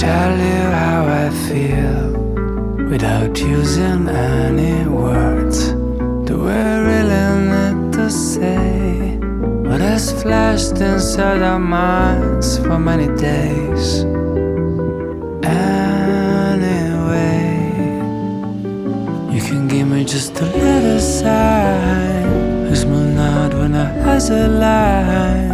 tell you how I feel without using any words. Do we really need to say what has flashed inside our minds for many days? Anyway, you can give me just a little sign, a small nod when our eyes align,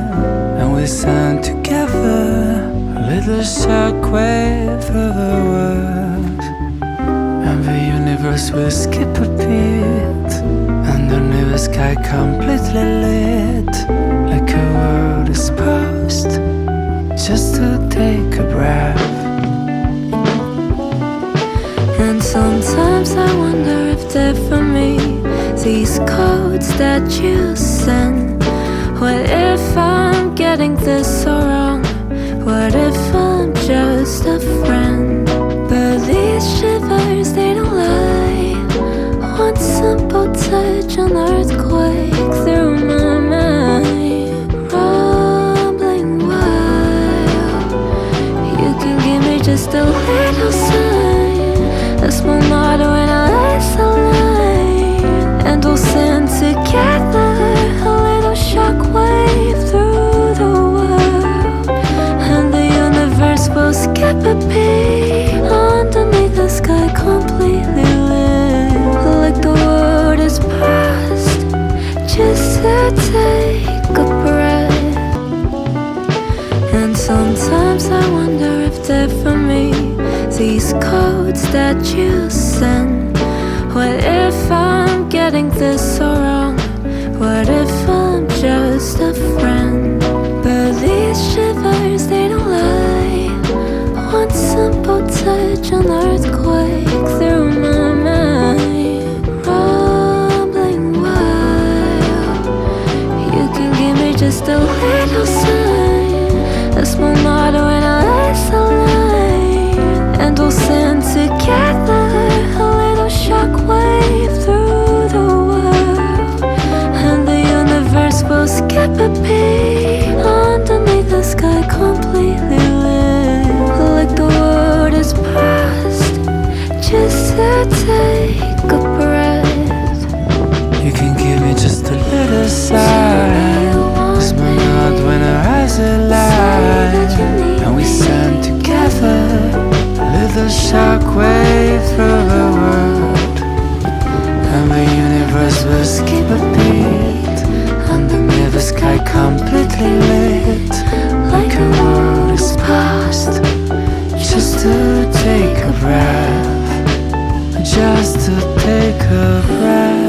and we stand together, a little shockwave through the world, and the universe will skip a beat underneath the sky completely lit, like a world is paused just to take a breath. And sometimes I wonder if they're for me, these codes that you send. What if I'm getting this so wrong? What if I'm just a friend? But these shivers, they don't lie. One simple touch, an earthquake through my mind, rumbling wild. You can give me just a little sign, a small nod when our eyes align, and we'll send together a little shockwave through the world, and the universe will skip a beat underneath the sky completely lit, like the world is paused just to take a breath. And sometimes I wonder if they're for me, these codes that you send. What if I'm getting this so wrong? What if I'm just a friend? But these shivers, they don't lie. One simple touch, an earthquake through my mind, rumbling wild. You can give me just a little sign, a small nod when our eyes align, and we'll send together a little shockwave through the world, and the universe will skip a beat underneath the sky completely lit, like the world is paused just to take a breath. You can give me just a little sign, a small nod when our eyes align, and we stand together, a little shockwave through the world, and the universe will skip a beat underneath the sky completely lit, like a world is paused just to take a breath, just to take a breath,